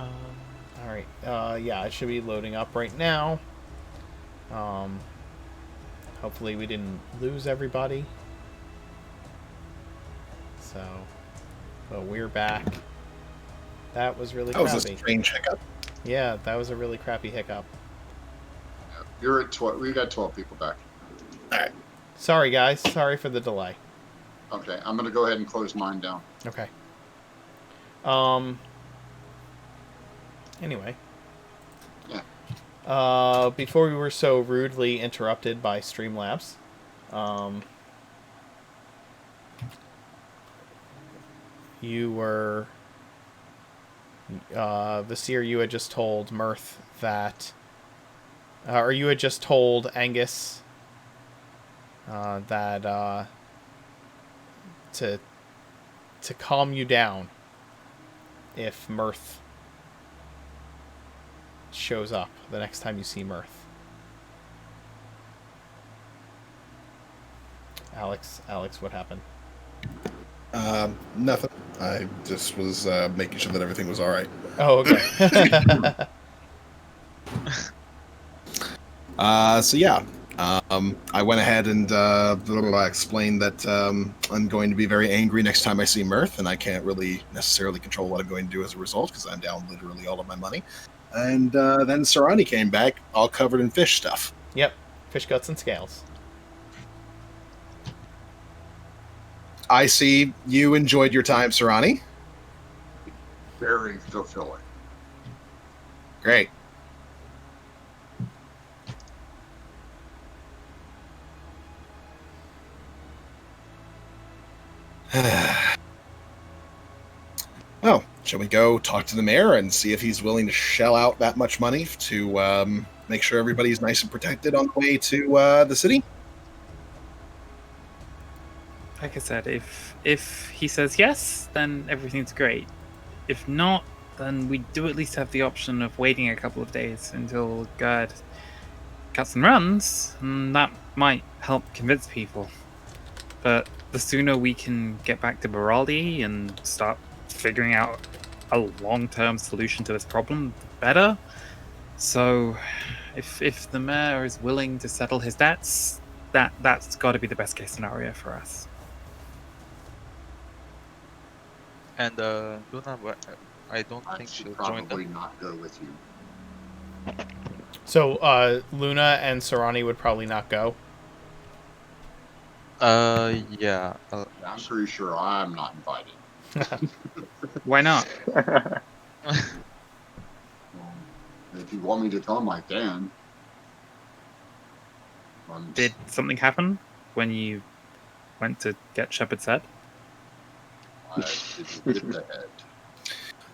All right. Yeah, it should be loading up right now. Um, hopefully we didn't lose everybody. So, but we're back. That was really That was a crappy. strange hiccup. Yeah, that was a really crappy hiccup. You're at 12. We got 12 people back. All right. Sorry, guys. Sorry for the delay. Okay, I'm going to go ahead and close mine down. Okay. Anyway. Yeah. Before we were so rudely interrupted by Streamlabs, you were, Vasir, you had just told Mirth that, or you had just told Angus, that, to calm you down if Mirth shows up the next time you see Mirth. Alex, what happened? Nothing. I just was making sure that everything was all right. Oh, okay. So yeah, I went ahead and explained that I'm going to be very angry next time I see Mirth, and I can't really necessarily control what I'm going to do as a result because I'm down literally all of my money. And then Sarani came back, all covered in fish stuff. Yep, fish guts and scales. I see you enjoyed your time, Sarani. Very fulfilling. Great. Well, shall we go talk to the mayor and see if he's willing to shell out that much money to make sure everybody's nice and protected on the way to the city? Like I said, if he says yes, then everything's great. If not, then we do at least have the option of waiting a couple of days until Gerd cuts and runs, and that might help convince people. But the sooner we can get back to Baraldi and start figuring out a long-term solution to this problem, the better. So, if the mayor is willing to settle his debts, that's got to be the best case scenario for us. And Luna, I don't I think should she'll join probably them. not go with you. So, Luna and Sarani would probably not go. Yeah. I'm pretty sure I'm not invited. Why not? If you want me to come, I can. Did something happen when you went to get Shepard's head? I didn't get the head.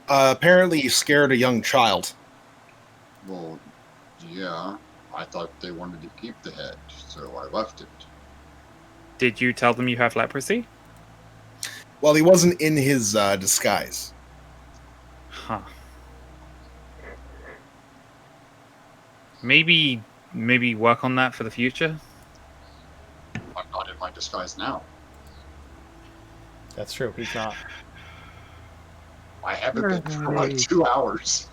Apparently, you scared a young child. Well, yeah. I thought they wanted to keep the head, so I left it. Did you tell them you have leprosy? Well, he wasn't in his disguise. Huh. Maybe work on that for the future. I'm not in my disguise now. That's true. He's not. I haven't been for like 2 hours.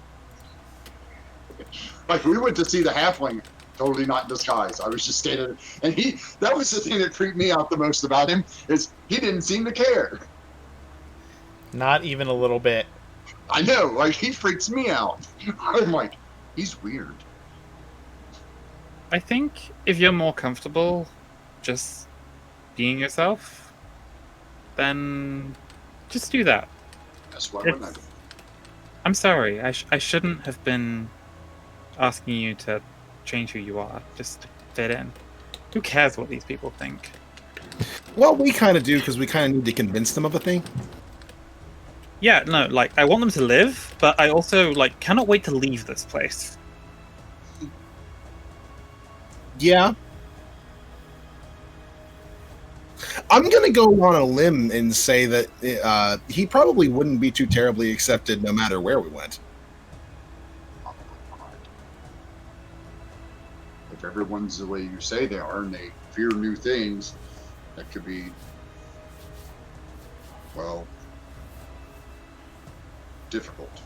Like, we went to see the halfling, totally not in disguise. I was just standing, and that was the thing that freaked me out the most about him, is he didn't seem to care. Not even a little bit. I know, like, he freaks me out. I'm like, he's weird. I think if you're more comfortable just being yourself, then just do that. That's why I went. I'm sorry. I shouldn't have been asking you to change who you are just to fit in. Who cares what these people think? Well, we kind of do because we kind of need to convince them of a thing. Yeah, no, like, I want them to live, but I also, like, cannot wait to leave this place. Yeah. I'm going to go on a limb and say that he probably wouldn't be too terribly accepted no matter where we went. If everyone's the way you say they are and they fear new things, that could be, well, difficult.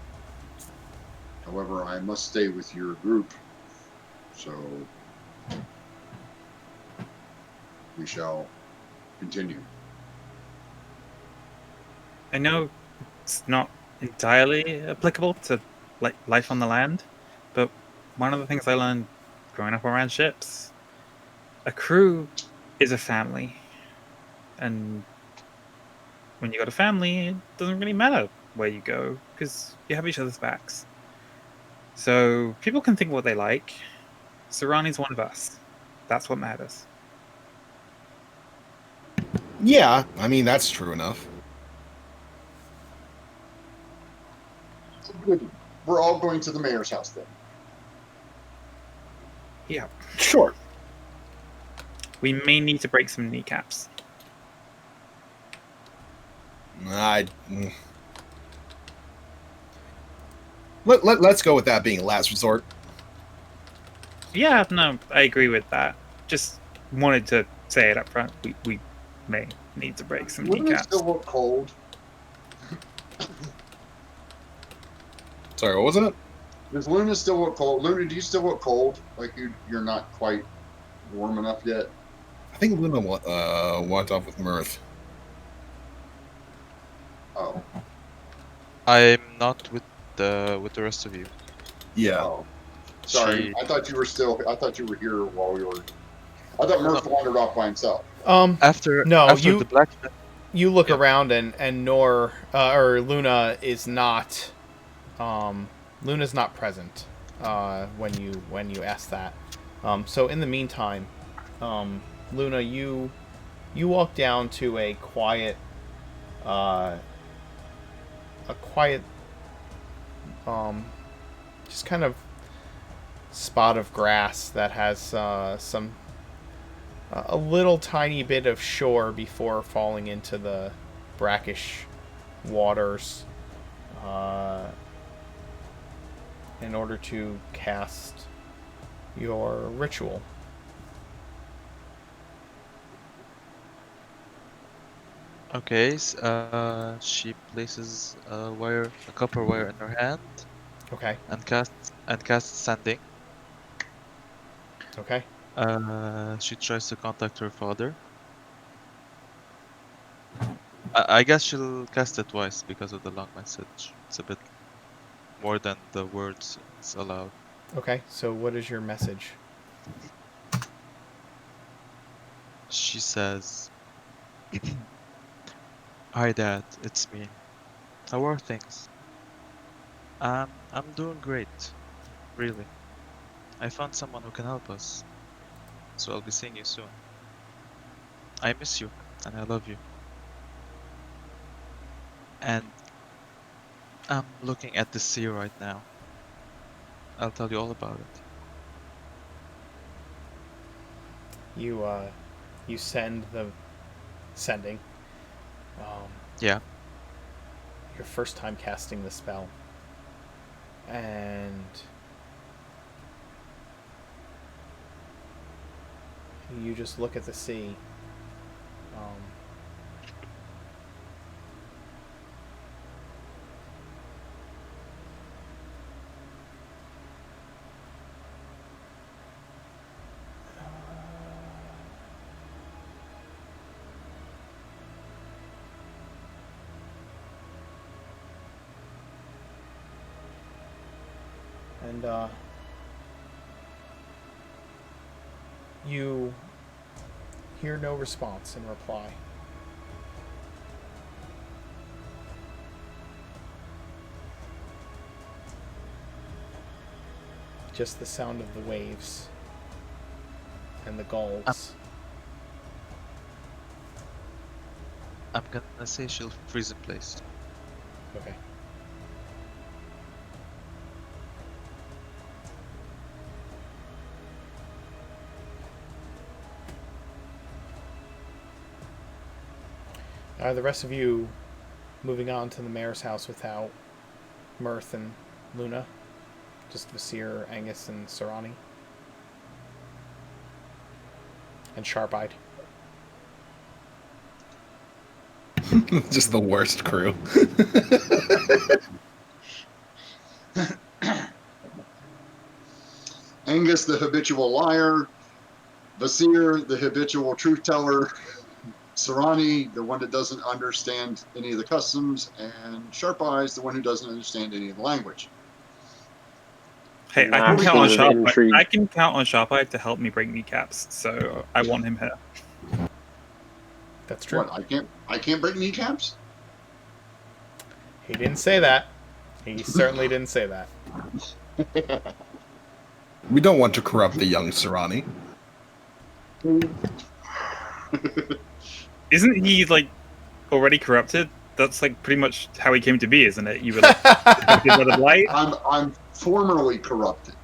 However, I must stay with your group. So we shall continue. I know it's not entirely applicable to like life on the land, but one of the things I learned growing up around ships, a crew is a family, and when you got a family, it doesn't really matter where you go because you have each other's backs. So people can think what they like. Sarani's one of us. That's what matters. Yeah, I mean that's true enough. Good. We're all going to the mayor's house then. Yeah. Sure. We may need to break some kneecaps. Let's go with that being last resort. Yeah, no, I agree with that. Just wanted to say it up front. We may need to break some Wouldn't it kneecaps. still look cold? Sorry, what was it? Does Luna still look cold? Luna, do you still look cold? Like you're not quite warm enough yet? I think Luna walked off with Mirth. Oh. I'm not with the rest of you. Yeah. Oh. Sorry. She- I thought you were here while we were. I thought Murph wandered off by himself. After No, after you- the blacksmith. You look Yeah. around and Nor or Luna is not. Luna's not present when you ask that. So in the meantime, Luna, you walk down to a quiet, just kind of spot of grass that has some a little tiny bit of shore before falling into the brackish waters in order to cast your ritual. Okay, she places a copper wire in her hand Okay. and casts sending. Okay. She tries to contact her father. I guess she'll cast it twice because of the long message. It's a bit more than the words it's allowed. Okay. So what is your message? She says, "Hi, Dad. It's me. How are things? I'm doing great. Really. I found someone who can help us. So I'll be seeing you soon. I miss you, and I love you. And I'm looking at the sea right now. I'll tell you all about it." You send the sending. Yeah. Your first time casting the spell, and you just look at the sea. And you hear no response in reply. Just the sound of the waves and the gulls. I'm gonna say she'll freeze in place. Okay. Are the rest of you moving on to the mayor's house without Mirth and Luna? Just Vasir, Angus, and Sarani? And Sharp-Eyed? Just the worst crew. Angus, the habitual liar, Vasir, the habitual truth teller, Sarani, the one that doesn't understand any of the customs, and Sharp Eyes, the one who doesn't understand any of the language. Hey, I Nah, can we count on can Sharp. intrigue. I can count on Sharp Eye to help me break kneecaps, so I want him here. That's true. What? I can't break kneecaps? He didn't say that. He certainly didn't say that. We don't want to corrupt the young Sarani. Isn't he like already corrupted? That's like pretty much how he came to be, isn't it? You were like corrupted by the blight. I'm formerly corrupted.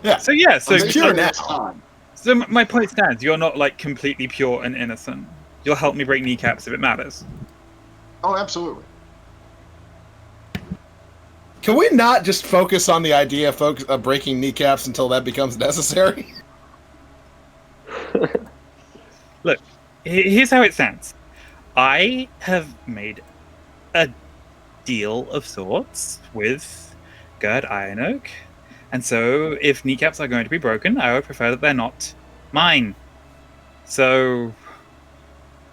Yeah. So yeah, so I'm pure making now. it time. so my point stands. You're not like completely pure and innocent. You'll help me break kneecaps if it matters. Oh, absolutely. Can we not just focus on the idea of breaking kneecaps until that becomes necessary? Look, here's how it stands. I have made a deal of sorts with Gerd Iron Oak, and so if kneecaps are going to be broken, I would prefer that they're not mine. So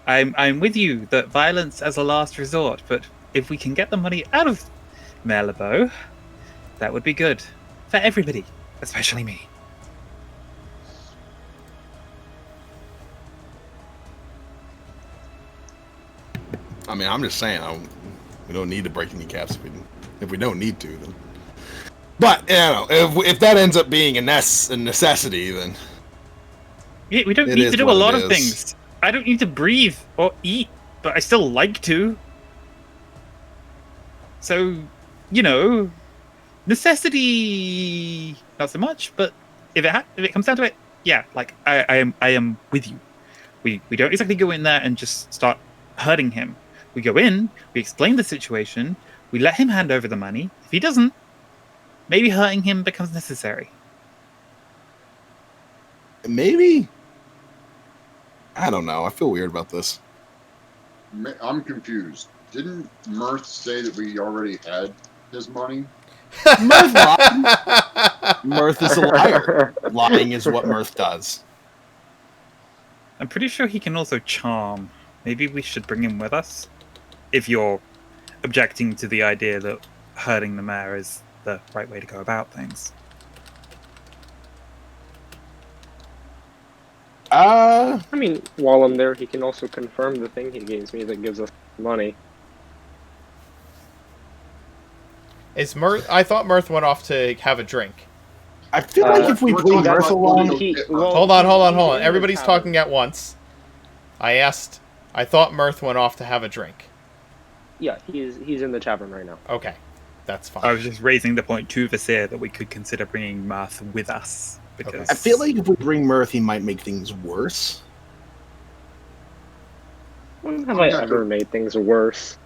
I'm with you that violence as a last resort, but if we can get the money out of Malabo, that would be good for everybody, especially me. I mean, I'm just saying, we don't need to break kneecaps if we don't need to. Then. But you know, if that ends up being a necessity, then Yeah, we don't It need is to do a what it lot of is. things. I don't need to breathe or eat, but I still like to. So, you know, necessity not so much. But if it comes down to it, yeah, like I am with you. We don't exactly go in there and just start hurting him. We go in, we explain the situation, we let him hand over the money. If he doesn't, maybe hurting him becomes necessary. maybe. I don't know. I feel weird about this. I'm confused. Didn't Mirth say that we already had his money? Mirth lied. Mirth is a liar. Lying is what Mirth does. I'm pretty sure he can also charm. Maybe we should bring him with us? If you're objecting to the idea that hurting the mayor is the right way to go about things. I mean, while I'm there, he can also confirm the thing he gives me that gives us money. Is Mirth? I thought Mirth went off to have a drink. I feel like if we we're leave talking Mirth about alone, money. Hold on. he's in the Everybody's tavern. talking at once. I thought Mirth went off to have a drink. Yeah, he's in the tavern right now. Okay, that's fine. I was just raising the point to Vasir that we could consider bringing Mirth with us. Because I feel like if we bring Mirth, he might make things worse. When have I Yeah, ever made things worse?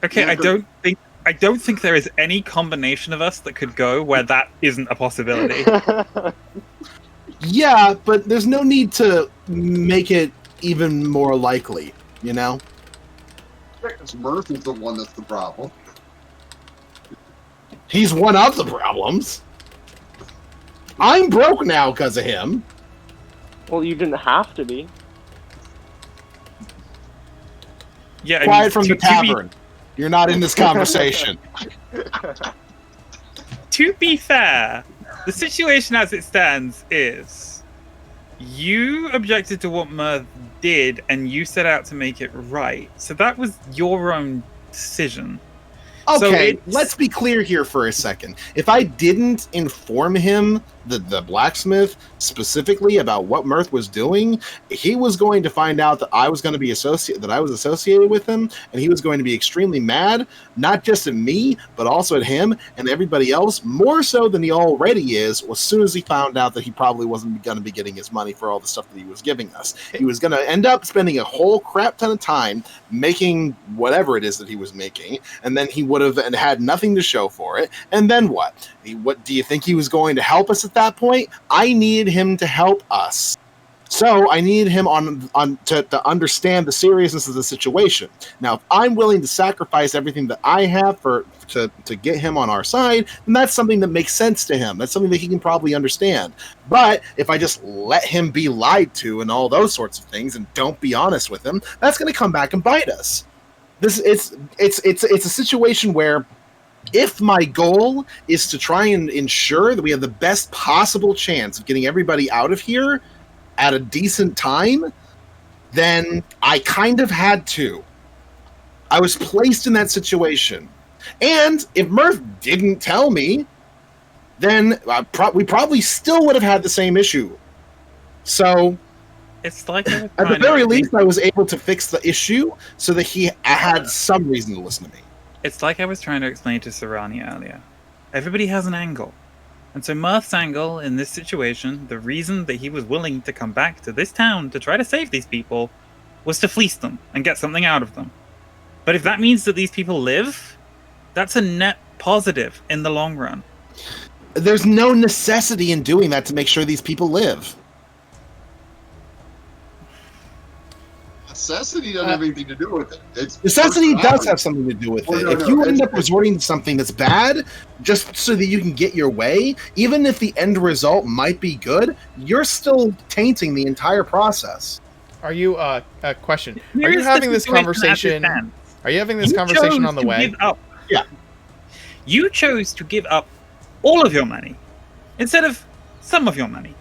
Okay, Yeah, I don't think there is any combination of us that could go where that isn't a possibility. Yeah, but there's no need to make it even more likely, you know? Mirth is the one that's the problem. He's one of the problems. I'm broke now because of him. Well, you didn't have to be. Yeah, I Quiet mean, from the to be- tavern. You're not in this conversation. To be fair, the situation as it stands is you objected to what Mirth did and you set out to make it right. So that was your own decision. So Okay, it's- let's be clear here for a second. If I didn't inform him, the blacksmith, specifically about what Mirth was doing, he was going to find out that I was going to be associated with him, and he was going to be extremely mad, not just at me, but also at him and everybody else, more so than he already is, as soon as he found out that he probably wasn't going to be getting his money for all the stuff that he was giving us. He was going to end up spending a whole crap ton of time making whatever it is that he was making, and then he would have had nothing to show for it. And then what? What do you think he was going to help us at that point? I needed him to help us. So I need him to understand the seriousness of the situation. Now, if I'm willing to sacrifice everything that I have to get him on our side, then that's something that makes sense to him. That's something that he can probably understand. But if I just let him be lied to and all those sorts of things and don't be honest with him, that's going to come back and bite us. It's a situation where if my goal is to try and ensure that we have the best possible chance of getting everybody out of here at a decent time, then I kind of had to. I was placed in that situation. And if Murph didn't tell me, then we probably still would have had the same issue. So, It's like I was at the trying to very explain- least, I was able to fix the issue so that he had some reason to listen to me. It's like I was trying to explain to Sarani earlier. Everybody has an angle. And so Murph's angle in this situation, the reason that he was willing to come back to this town to try to save these people, was to fleece them and get something out of them. But if that means that these people live, that's a net positive in the long run. There's no necessity in doing that to make sure these people live. Necessity doesn't have anything to do with it. It's Necessity does personality. have something to do with Well, it. no, If no, you end it's- up resorting to something that's bad, just so that you can get your way, even if the end result might be good, you're still tainting the entire process. Are you a question? Are Here you is the having this situation as it conversation? stands. Are you having this You conversation chose on the to way? give up. Yeah. You chose to give up all of your money instead of some of your money.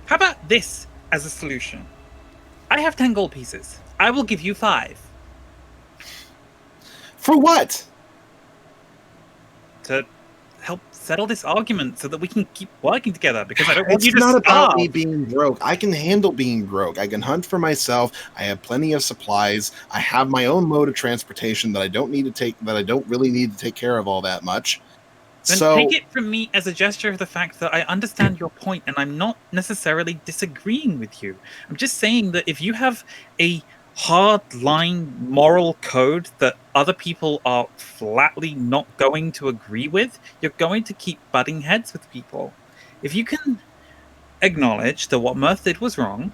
How about this as a solution? I have 10 gold pieces. I will give you 5 For what? to help settle this argument so that we can keep working together, because I don't want It's you to not about starve. me being broke. I can handle being broke. I can hunt for myself. I have plenty of supplies. I have my own mode of transportation that I don't really need to take care of all that much. Then So take it from me as a gesture of the fact that I understand your point, and I'm not necessarily disagreeing with you. I'm just saying that if you have a hard line moral code that other people are flatly not going to agree with, you're going to keep butting heads with people. If you can acknowledge that what Mirth did was wrong,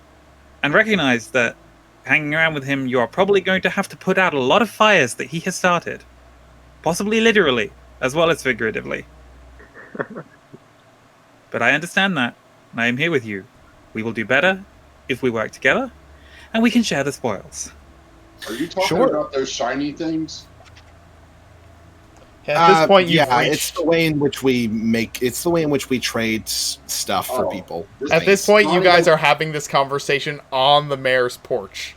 and recognize that hanging around with him, you are probably going to have to put out a lot of fires that he has started, possibly literally as well as figuratively. But I understand that, and I am here with you. We will do better if we work together, and we can share the spoils. Are you talking Sure. about those shiny things? At this point, you've yeah, it's reached. the way in which we make. It's the way in which we trade stuff for Oh. people. At this point, you Shiny- guys are having this conversation on the mayor's porch.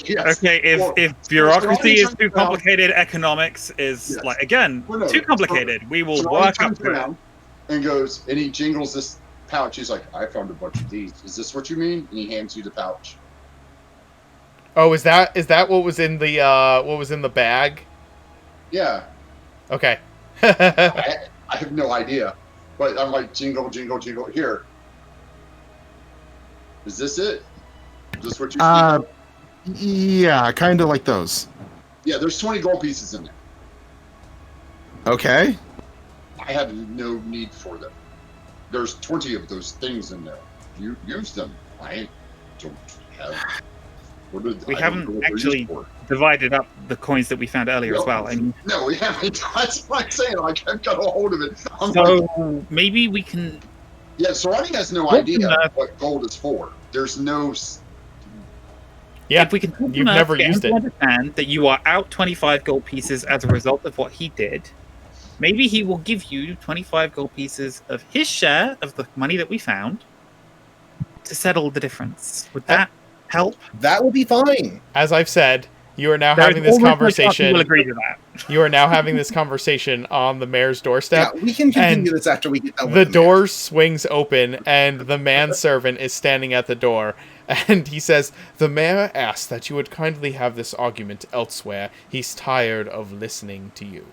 Yes. Okay, Well, if bureaucracy is turns too around- complicated, economics is Yes. like, again, Well, no, too complicated. We will So work he up turns to it. around and goes, and he jingles this pouch. He's like, I found a bunch of these. Is this what you mean? And he hands you the pouch. Oh, is that what was in the bag? Yeah. Okay. I have no idea. But I'm like, jingle, jingle, jingle. Here. Is this it? Is this what you see? Yeah, kind of like those. Yeah, there's 20 gold pieces in there. Okay. I have no need for them. There's 20 of those things in there. You use them. I don't have. What did, We I don't haven't know what they're used actually for. divided up the coins that we found earlier as well. I mean, No, we haven't. That's what I'm saying. Like, I've got a hold of it. I'm like, so maybe we can. yeah, Sorani has no Well, idea uh, what gold is for. There's no. Yeah, If we can you've never get him used to it. understand that you are out 25 gold pieces as a result of what he did, maybe he will give you 25 gold pieces of his share of the money that we found to settle the difference. Would that help? That will be fine. As I've said, you are now There is having this almost no chance he conversation. will agree to that. You are now having this conversation on the mayor's doorstep. Yeah, we can continue And this after we get done with The the mayor. door swings open, and the manservant is standing at the door. And he says, "The mayor asks that you would kindly have this argument elsewhere. He's tired of listening to you."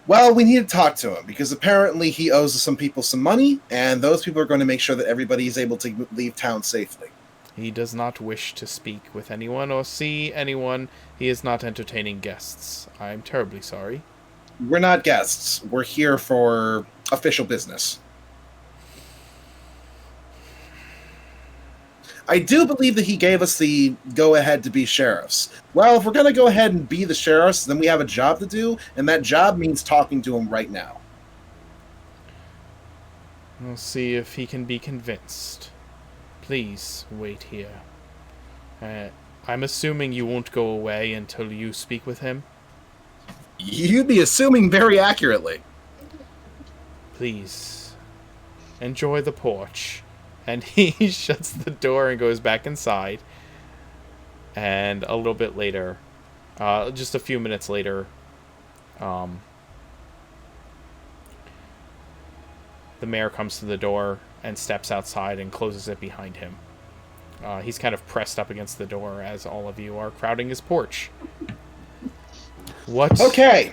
Well, we need to talk to him because apparently he owes some people some money, and those people are going to make sure that everybody is able to leave town safely. He does not wish to speak with anyone or see anyone. He is not entertaining guests. I am terribly sorry. We're not guests. We're here for official business. I do believe that he gave us the go-ahead to be sheriffs. Well, if we're going to go ahead and be the sheriffs, then we have a job to do, and that job means talking to him right now. We'll see if he can be convinced. Please wait here. I'm assuming you won't go away until you speak with him. You'd be assuming very accurately. Please enjoy the porch. And he shuts the door and goes back inside. And a little bit later, just a few minutes later, the mayor comes to the door and steps outside and closes it behind him. He's kind of pressed up against the door as all of you are crowding his porch. What? Okay.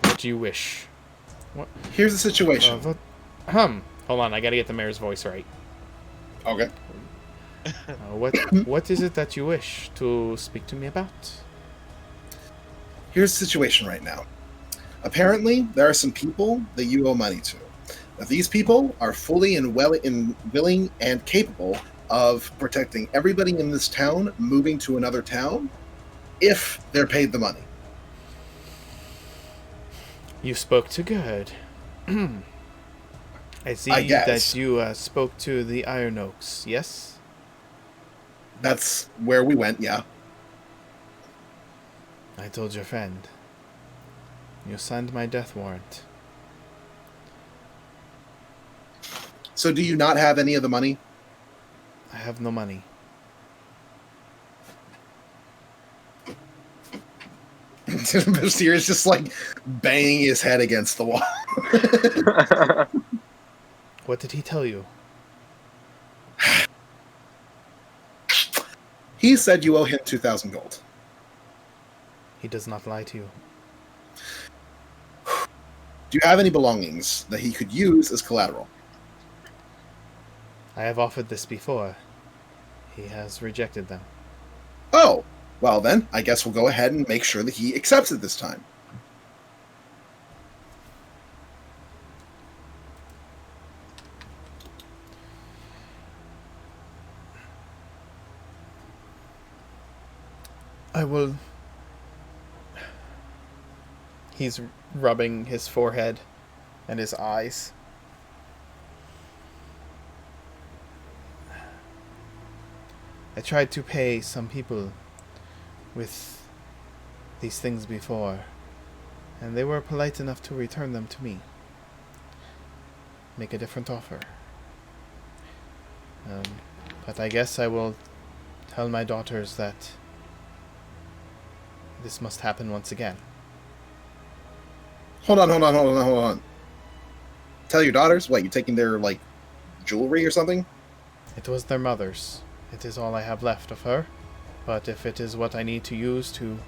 What do you wish? What? Here's the situation. Hold on, I gotta get the mayor's voice right. Okay. What is it that you wish to speak to me about? Here's the situation right now. Apparently, there are some people that you owe money to. Now, these people are fully and willing and capable of protecting everybody in this town moving to another town if they're paid the money. You spoke to Gerd. I see I guess. that you spoke to the Iron Oaks, yes? That's where we went, yeah. I told your friend. You signed my death warrant. So do you not have any of the money? I have no money. Basir is just like banging his head against the wall. What did he tell you? He said you owe him 2,000 gold. He does not lie to you. Do you have any belongings that he could use as collateral? I have offered this before. He has rejected them. Oh, well then, I guess we'll go ahead and make sure that he accepts it this time. I will... He's rubbing his forehead and his eyes. I tried to pay some people with these things before, and they were polite enough to return them to me. Make a different offer. But I guess I will tell my daughters that this must happen once again. Hold on. Tell your daughters? What, you taking their, like, jewelry or something? It was their mother's. It is all I have left of her. But if it is what I need to use to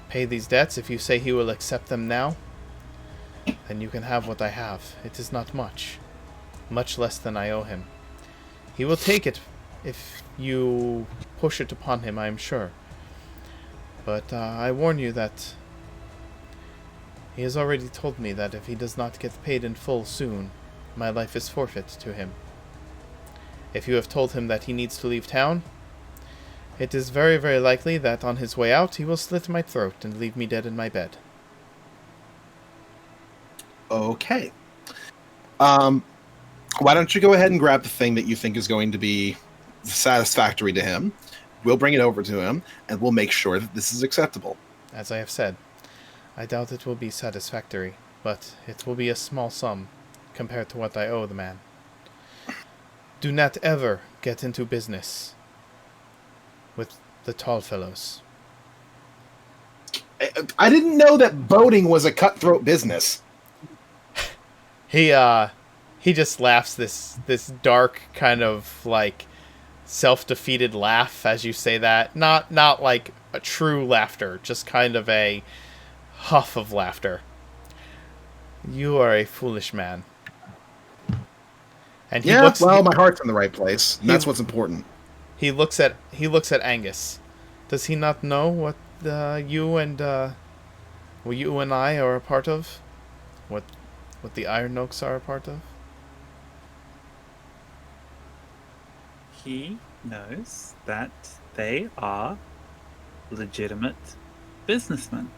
pay these debts, if you say he will accept them now, then you can have what I have. It is not much. Much less than I owe him. He will take it if you push it upon him, I am sure. But I warn you that he has already told me that if he does not get paid in full soon, my life is forfeit to him. If you have told him that he needs to leave town, it is very, very likely that on his way out he will slit my throat and leave me dead in my bed. Okay. Why don't you go ahead and grab the thing that you think is going to be satisfactory to him? We'll bring it over to him, and we'll make sure that this is acceptable. As I have said, I doubt it will be satisfactory, but it will be a small sum compared to what I owe the man. Do not ever get into business with the tall fellows. I didn't know that boating was a cutthroat business. He just laughs this dark kind of like self-defeated laugh as you say that. Not like a true laughter, just kind of a huff of laughter. You are a foolish man. And he Yeah, well, my heart's in the right place. And that's He- what's important. He looks at Angus. Does he not know what you and I are a part of? What the Iron Oaks are a part of? he knows that they are legitimate businessmen.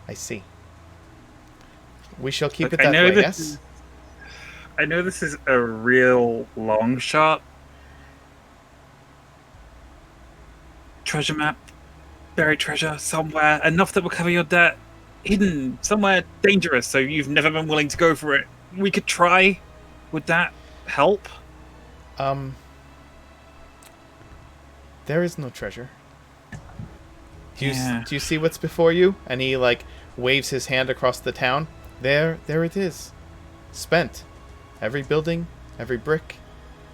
I see. We shall keep Look, it that way, yes? I know this is a real long shot. Treasure map, buried treasure somewhere, enough that will cover your debt. Hidden somewhere dangerous, so you've never been willing to go for it. We could try. Would that help? There is no treasure. Do you, Yeah. do you see what's before you? And he, like, waves his hand across the town. There it is. Spent. Every building, every brick,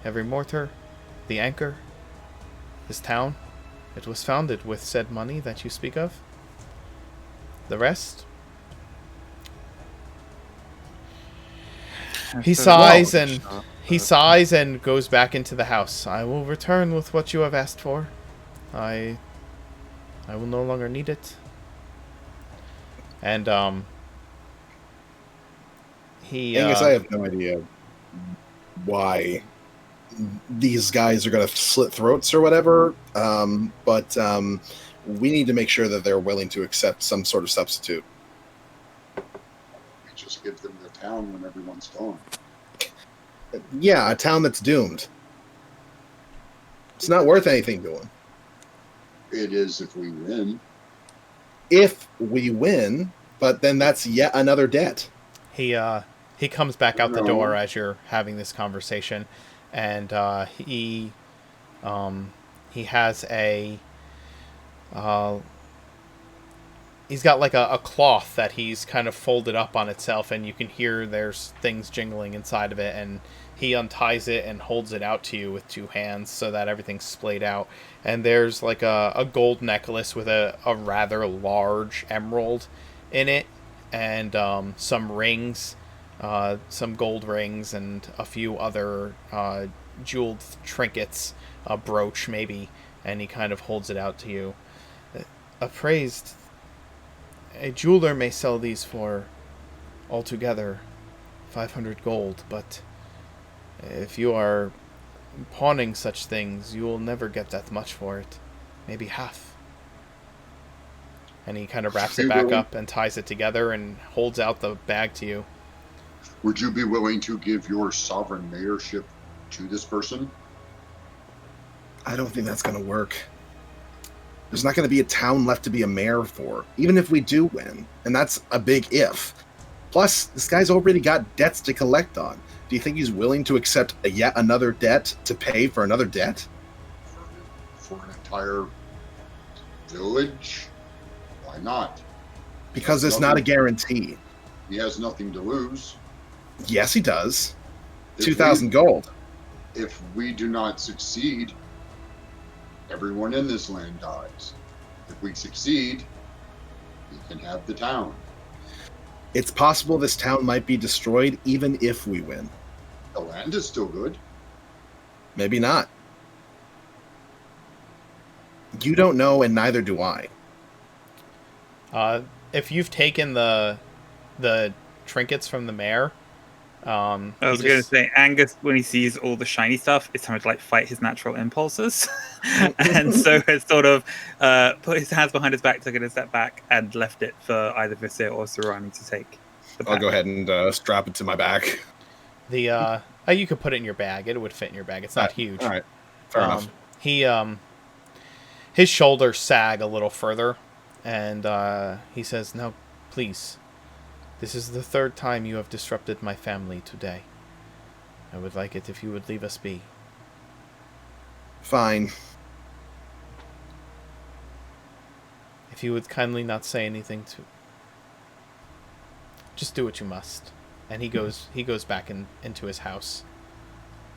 every mortar, the anchor. This town, it was founded with said money that you speak of. The rest? He sighs and he sighs and goes back into the house. I will return with what you have asked for. I will no longer need it. And he Angus, I have no idea why these guys are going to slit throats or whatever, but we need to make sure that they're willing to accept some sort of substitute. We just give them the town when everyone's gone. Yeah, a town that's doomed. It's not worth anything to them. It is if we win. If we win, but then that's yet another debt. he comes back out the No. door as you're having this conversation, and he has a he's got like a cloth that he's kind of folded up on itself, and you can hear there's things jingling inside of it, and he unties it and holds it out to you with two hands so that everything's splayed out. And there's like a gold necklace with a rather large emerald in it, and some rings, some gold rings, and a few other jeweled trinkets, a brooch maybe, and he kind of holds it out to you. Appraised. A jeweler may sell these for altogether 500 gold, but if you are pawning such things, you will never get that much for it. Maybe half. And he kind of wraps it back up and ties it together and holds out the bag to you. Would you be willing to give your sovereign mayorship to this person? I don't think that's going to work. There's not going to be a town left to be a mayor for, even if we do win. And that's a big if. Plus, this guy's already got debts to collect on. Do you think he's willing to accept yet another debt to pay for another debt? For an entire village? Why not? Because it's not a guarantee. He has nothing to lose. Yes, he does. If 2,000 gold. If we do not succeed, everyone in this land dies. If we succeed, we can have the town. It's possible this town might be destroyed even if we win. The land is still good. Maybe not. You don't know, and neither do I. If you've taken the trinkets from the mayor, I was going to say, Angus, when he sees all the shiny stuff, it's time to like fight his natural impulses, and so has sort of put his hands behind his back, took it a step back, and left it for either Visir or Sarani to take. I'll go ahead and strap it to my back. the you could put it in your bag. It would fit in your bag. It's not huge. All right, fair enough. He his shoulders sag a little further, and he says, "No, please. This is the third time you have disrupted my family today. I would like it if you would leave us be." Fine. If you would kindly not say anything to... Just do what you must. And he goes back into his house.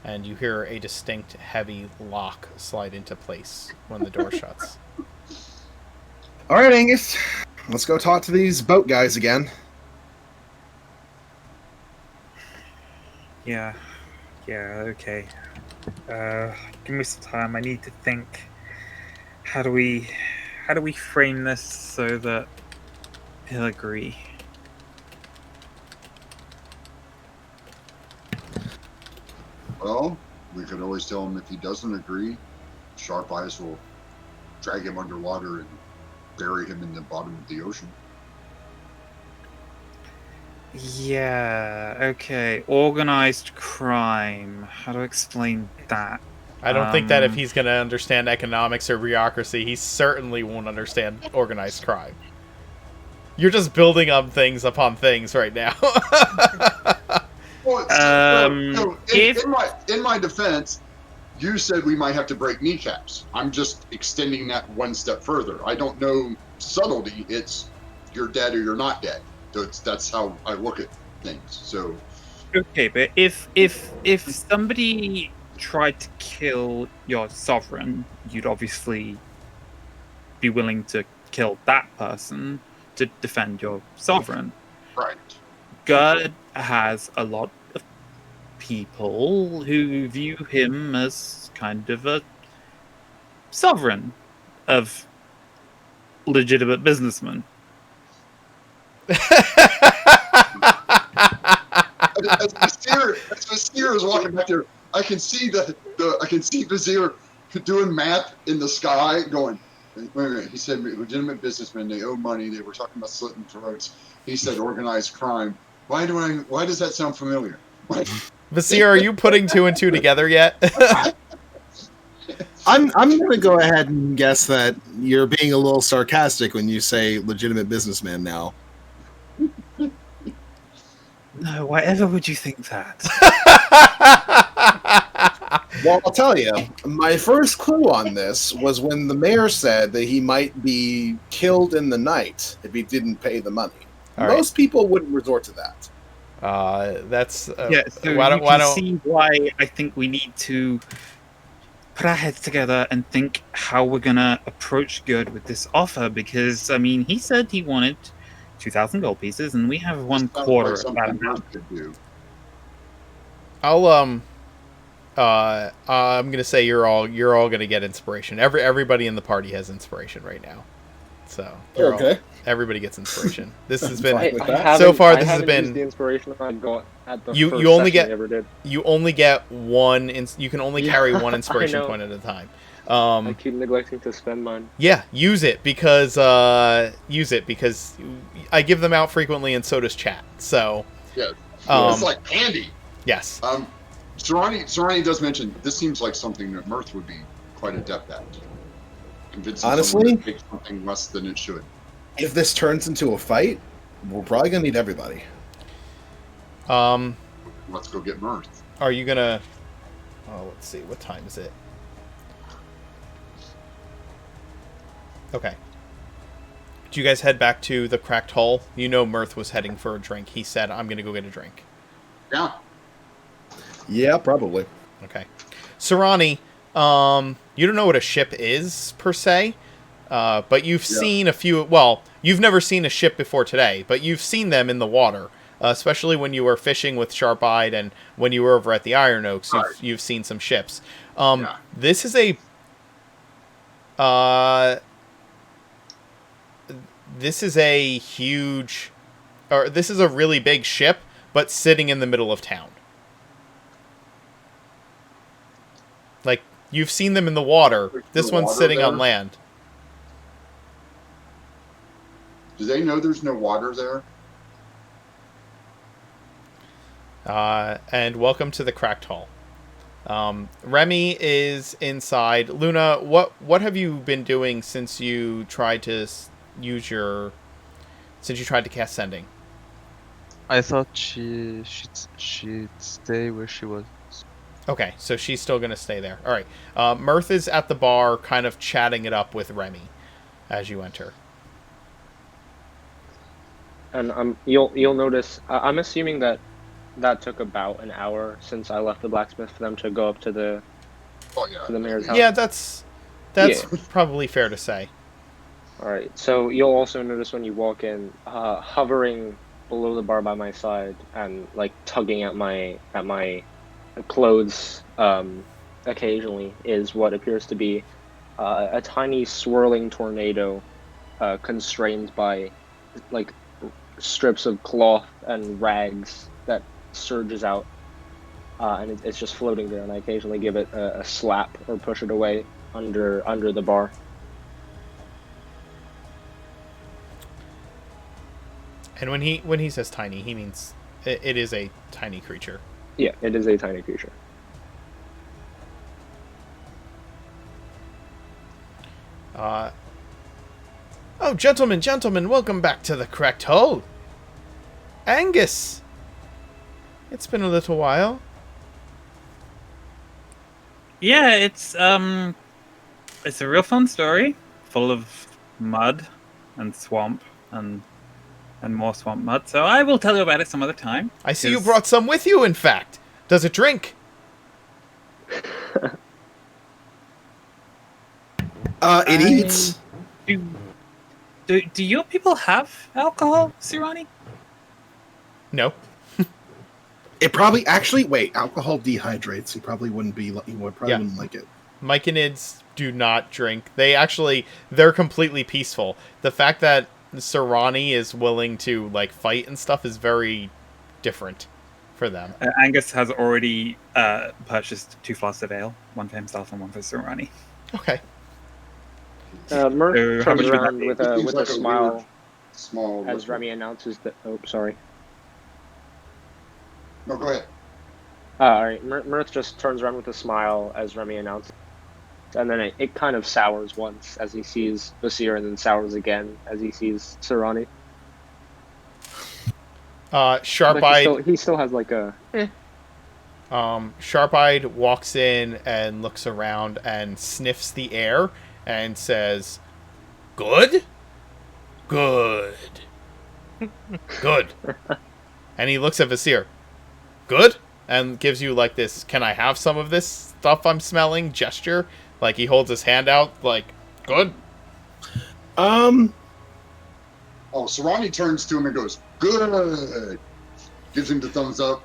And you hear a distinct, heavy lock slide into place when the door shuts. All right, Angus. Let's go talk to these boat guys again. Yeah, okay. Give me some time. I need to think. How do we frame this so that he'll agree? Well, We could always tell him if he doesn't agree, Sharp Eyes will drag him underwater and bury him in the bottom of the ocean. Yeah, okay. Organized crime. How to explain that? I don't think that if he's going to understand economics or bureaucracy, he certainly won't understand organized crime. You're just building up things upon things right now. Well, in my defense, you said we might have to break kneecaps. I'm just extending that one step further. I don't know subtlety. It's you're dead or you're not dead. So that's how I look at things. So Okay, but if somebody tried to kill your sovereign, you'd obviously be willing to kill that person to defend your sovereign. right. Gerd has a lot of people who view him as kind of a sovereign of legitimate businessmen. As Vizier is walking back there, I can see I can see Vizier doing math in the sky, going, wait a minute. He said legitimate businessmen, they owe money. They were talking about slitting throats. He said organized crime. Why does that sound familiar? Vasir, are you putting two and two together yet? I'm going to go ahead and guess that you're being a little sarcastic when you say legitimate businessman now. No, whatever would you think that? Well, I'll tell you, my first clue on this was when the mayor said that he might be killed in the night if he didn't pay the money. All right. Most people wouldn't resort to that. That's Yeah, so why you don't can see why I think we need to put our heads together and think how we're gonna approach Gerd with this offer. Because I mean, he said he wanted 2,000 gold pieces, and we have one Sounds quarter like of something that amount. Earth could do. I'm gonna say you're all gonna get inspiration. Everybody in the party has inspiration right now, so everybody gets inspiration. This has been Fine with that. so far. This has haven't used the been inspiration I got at the You- first you only session get- we ever did. you only get one. You can only Yeah, carry one I inspiration know. point at a time. I keep neglecting to spend mine. Yeah, use it because I give them out frequently, and so does chat. So Yeah, Um, it's like candy. yes, Sarani does mention this seems like something that Mirth would be quite adept at. Convincing Honestly? someone to take something less than it should. If this turns into a fight, we're probably going to need everybody. Let's go get Mirth. are you gonna? Oh, let's see. What time is it? Okay. Do you guys head back to the Cracked Hull? You know Mirth was heading for a drink. He said, I'm going to go get a drink. Yeah. Yeah, probably. Okay. Sarani, you don't know what a ship is, per se, but you've seen a few... Well, you've never seen a ship before today, but you've seen them in the water, especially when you were fishing with Sharp-Eyed and when you were over at the Iron Oaks. Right. You've seen some ships. Yeah. This is a... This is a huge... Or this is a really big ship, but sitting in the middle of town. Like, you've seen them in the water. There's This no one's water sitting there? on land. Do they know there's no water there? And welcome to the Cracked Hall. Remy is inside. Luna, what have you been doing since you tried to since you tried to cast Sending? I thought she'd stay where she was. Okay, so she's still gonna stay there. All right. Mirth is at the bar, kind of chatting it up with Remy as you enter. And you'll notice. I'm assuming that took about an hour since I left the blacksmith for them to go up to the Oh yeah. to the mayor's house. Yeah, that's Yeah. probably fair to say. All right. So you'll also notice when you walk in, hovering below the bar by my side and like tugging at my clothes occasionally is what appears to be a tiny swirling tornado constrained by like strips of cloth and rags that surges out and it's just floating there. And I occasionally give it a slap or push it away under the bar. And when he says tiny, he means it is a tiny creature. Yeah, it is a tiny creature. Oh, gentlemen, welcome back to the correct hole. Angus! It's been a little while. Yeah, it's a real fun story, full of mud and swamp and more swamp mud. So I will tell you about it some other time. I see you 'cause- brought some with you, in fact. Does it drink? It eats. Do your people have alcohol, Sirani? No. It probably actually wait. Alcohol dehydrates. He probably wouldn't be. He would probably Yeah. wouldn't like it. Myconids do not drink. They're completely peaceful. The fact that Sirani is willing to like fight and stuff is very different for them. Angus has already purchased 2 flasks of ale, one for himself and one for Sirani. Okay. Mirth how much turns would that around be? with It seems a like a smile weird, small. as Remy announces that. Oh, sorry. No, go ahead. All right. Mirth just turns around with a smile as Remy announces, and then it kind of sours once as he sees Basir, and then sours again as he sees Sirani. But Sharp-eyed he still has like a. Sharp-eyed walks in and looks around and sniffs the air and says, "Good? Good. Good." And he looks at Vasir. "Good?" And gives you like this, "Can I have some of this stuff I'm smelling?" gesture. Like he holds his hand out like, "Good?" Um. Oh, Sirani turns to him and goes, "Good." Gives him the thumbs up.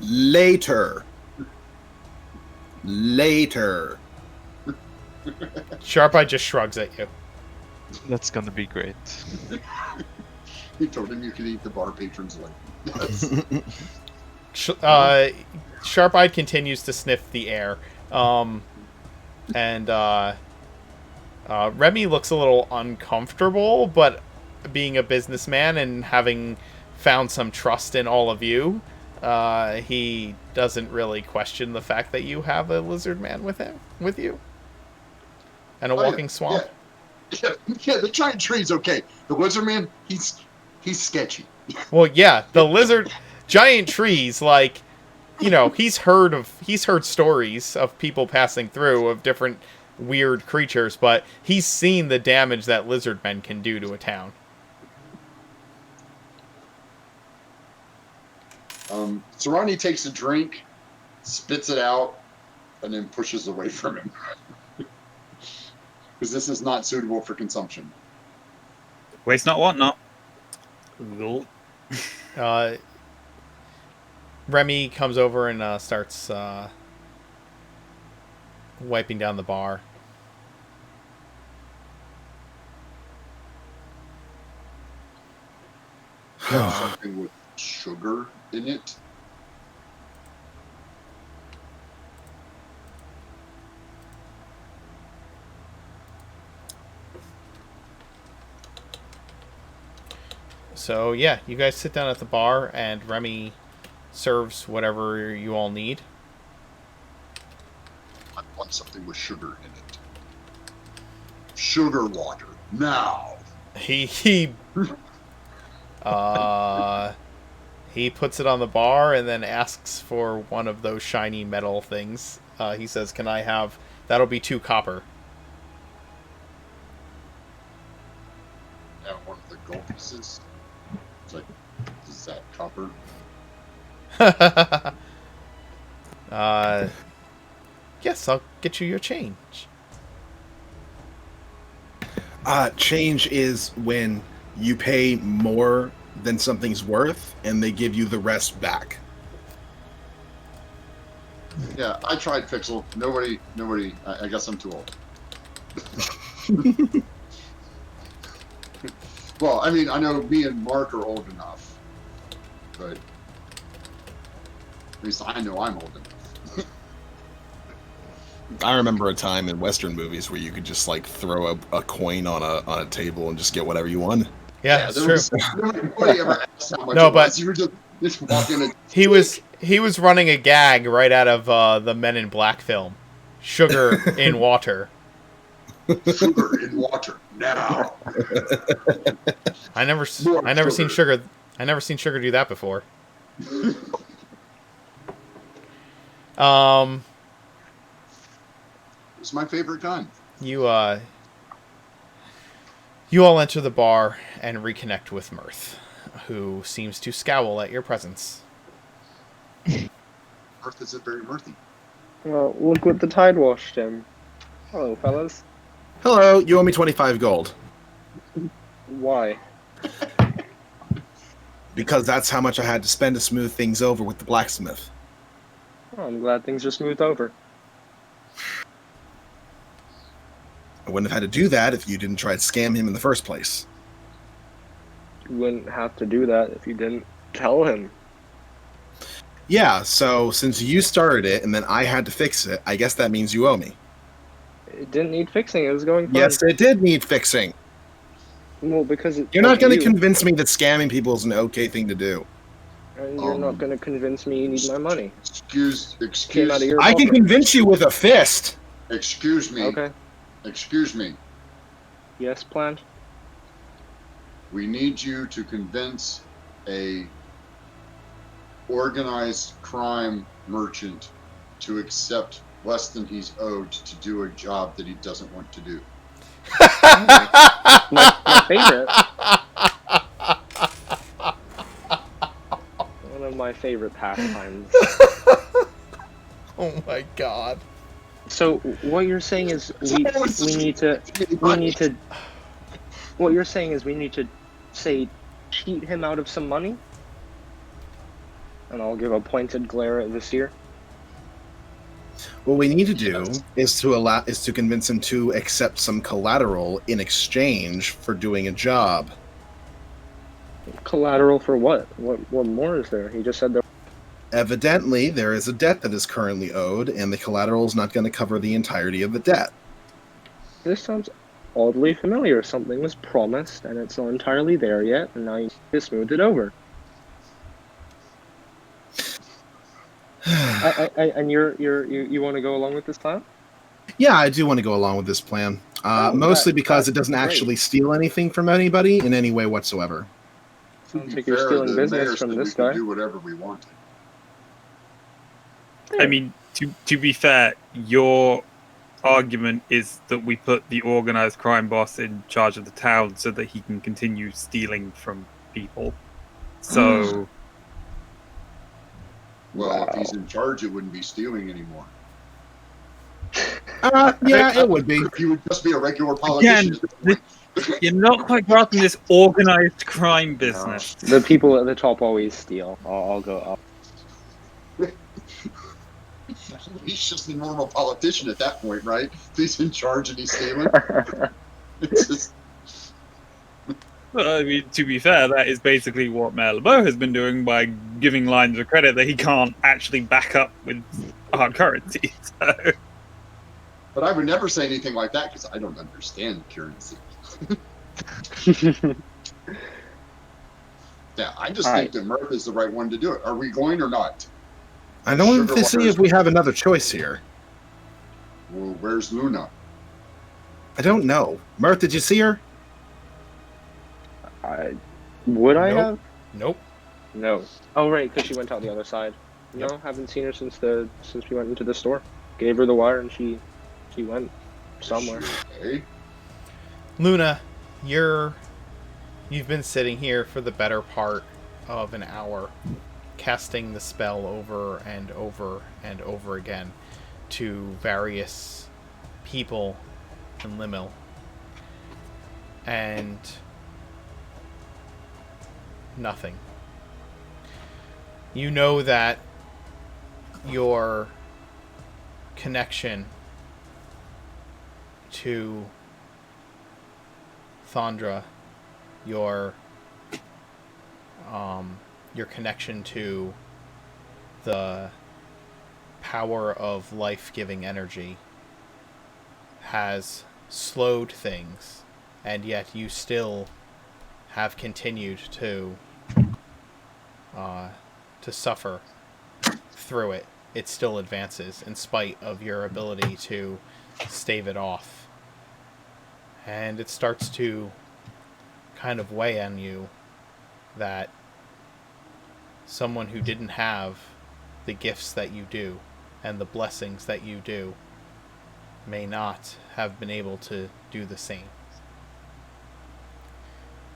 Later. Later. Sharp-eyed just shrugs at you. That's gonna be great. He told him you could eat the bar patron's life. Sharp-eyed continues to sniff the air. And Remy looks a little uncomfortable, but being a businessman and having found some trust in all of you, he doesn't really question the fact that you have a lizard man with you. And a Oh, yeah, walking swamp. Yeah, the giant tree's okay. The lizard man, he's sketchy. Well, yeah, the lizard, giant trees, like, you know, he's heard stories of people passing through of different weird creatures, but he's seen the damage that lizard men can do to a town. Sirani takes a drink, spits it out, and then pushes away from him. Because this is not suitable for consumption. Waste not, want not. Remy comes over and starts wiping down the bar. Something with sugar in it. So yeah, you guys sit down at the bar, and Remy serves whatever you all need. I want something with sugar in it. Sugar water now. He puts it on the bar and then asks for one of those shiny metal things. He says, "Can I have? That'll be 2 copper." And one of the gold pieces. It's like, is that copper? Yes, I'll get you your change. Change is when you pay more than something's worth, and they give you the rest back. Yeah, I tried Pixel. Nobody. I guess I'm too old. Well, I mean, I know me and Mark are old enough. but at least I know I'm old enough. I remember a time in Western movies where you could just like throw a coin on a table and just get whatever you want. Yeah, it's true. Nobody ever asked how much No, it but- was. You were just walking in. He was running a gag right out of the Men in Black film, sugar in water. Sugar in water now. I never seen sugar do that before. It's my favorite gun. You all enter the bar and reconnect with Mirth, who seems to scowl at your presence. Earth isn't very mirthy. Well, look what the tide washed him. Hello, fellas. Hello, you owe me 25 gold. Why? Because that's how much I had to spend to smooth things over with the blacksmith. Oh, I'm glad things are smoothed over. I wouldn't have had to do that if you didn't try to scam him in the first place. You wouldn't have to do that if you didn't tell him. Yeah, so since you started it and then I had to fix it, I guess that means you owe me. It didn't need fixing. It was going fine. Yes, it did need fixing. Well, because it You're not going to you. convince me that scamming people is an okay thing to do. And you're not going to convince me you need my money. Excuse Came out of your I can pocket. convince you with a fist. Excuse me. Okay. Excuse me. Yes, plan. We need you to convince a organized crime merchant to accept less than he's owed to do a job that he doesn't want to do. My favorite. One of my favorite pastimes. Oh my god. So what you're saying is we need to what you're saying is we need to say cheat him out of some money? And I'll give a pointed glare at Visir. What we need to do is to convince him to accept some collateral in exchange for doing a job. Collateral for what? What more is there? He just said there. Evidently, there is a debt that is currently owed, and the collateral is not going to cover the entirety of the debt. This sounds oddly familiar. Something was promised and it's not entirely there yet, and now you just smooth it over. And you want to go along with this plan? Yeah, I do want to go along with this plan. Mostly because it doesn't that's great. actually steal anything from anybody in any way whatsoever. Sounds like you're stealing business from this guy. We can do whatever we want. I mean, to be fair, your argument is that we put the organized crime boss in charge of the town so that he can continue stealing from people. So, Well, if he's in charge, it wouldn't be stealing anymore. Yeah, it would be. He would just be a regular politician. Again, you're not quite grasping this organized crime business. The people at the top always steal. I'll go up. He's just a normal politician at that point, right? If he's in charge and he's stealing. It's just, Well, I mean, to be fair, that is basically what Mayor LeBeau has been doing by giving lines of credit that he can't actually back up with hard currency. So. but I would never say anything like that because I don't understand currency. Yeah, I just All think that Murph is the right one to do it. Are we going or not? I don't Sugar to see waters. if we have another choice here. Well, where's Luna? I don't know. Mirth, did you see her? Would I Nope. have? Nope. No. Oh right, because she went out the other side. No, haven't seen her since we went into the store. Gave her the wire and she went somewhere. Okay. Luna, you've been sitting here for the better part of an hour, casting the spell over and over and over again to various people in Limil. And nothing. You know that your connection to Thondra, your your connection to the power of life-giving energy has slowed things, and yet you still have continued to suffer through it. It still advances in spite of your ability to stave it off. And it starts to kind of weigh on you that someone who didn't have the gifts that you do and the blessings that you do may not have been able to do the same.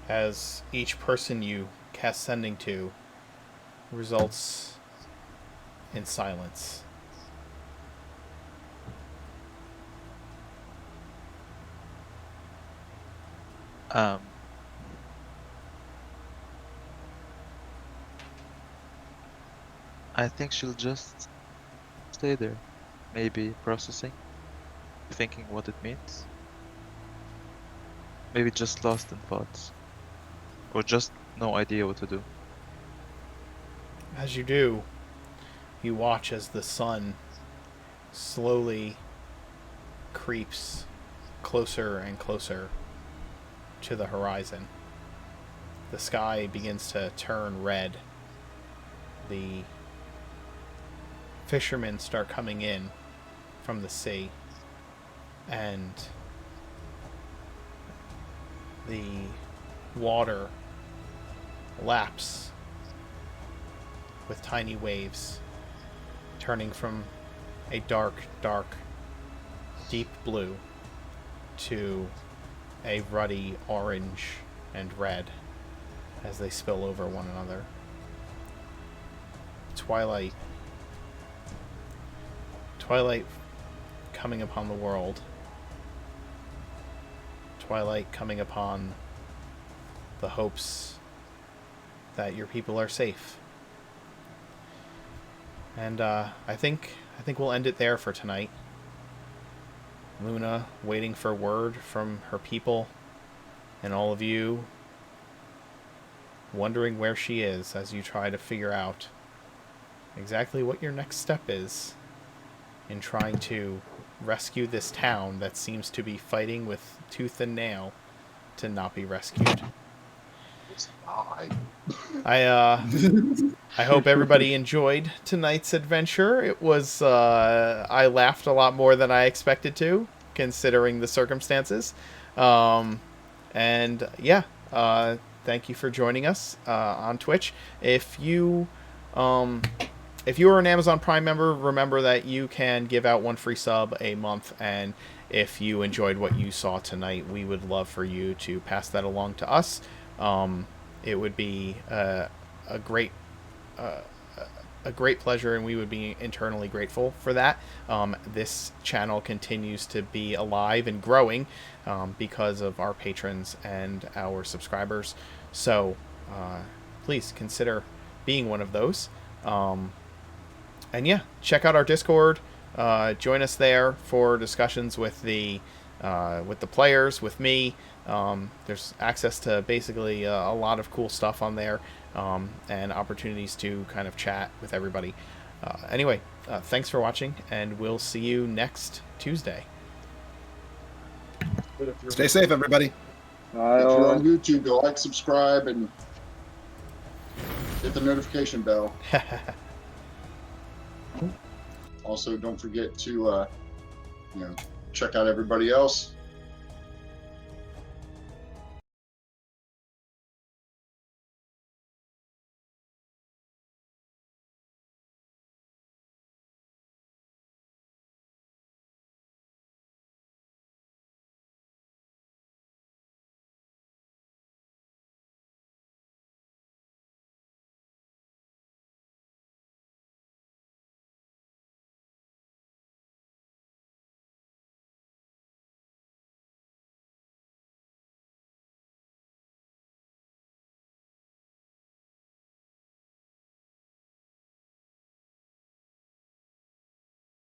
As each person you cast sending to results in silence. I think she'll just stay there, maybe processing, thinking what it means. Maybe just lost in thoughts, or just no idea what to do. As you do, you watch as the sun slowly creeps closer and closer to the horizon. The sky begins to turn red. The fishermen start coming in from the sea, and the water laps with tiny waves, turning from a dark, deep blue to a ruddy orange and red as they spill over one another. Twilight coming upon the world. Twilight coming upon the hopes that your people are safe. And I think we'll end it there for tonight. Luna waiting for word from her people, and all of you wondering where she is as you try to figure out exactly what your next step is in trying to rescue this town that seems to be fighting with tooth and nail to not be rescued. I hope everybody enjoyed tonight's adventure. It was I laughed a lot more than I expected to, considering the circumstances. And yeah, thank you for joining us on Twitch. If you are an Amazon Prime member, remember that you can give out one free sub a month, and if you enjoyed what you saw tonight, we would love for you to pass that along to us. It would be a great pleasure, and we would be internally grateful for that. This channel continues to be alive and growing because of our patrons and our subscribers. So please consider being one of those. And yeah, check out our Discord. Join us there for discussions with the players, with me. There's access to basically a lot of cool stuff on there, and opportunities to kind of chat with everybody. Anyway, thanks for watching, and we'll see you next Tuesday. Stay safe, everybody. If you're on YouTube, go like, subscribe, and hit the notification bell. Also, don't forget to check out everybody else.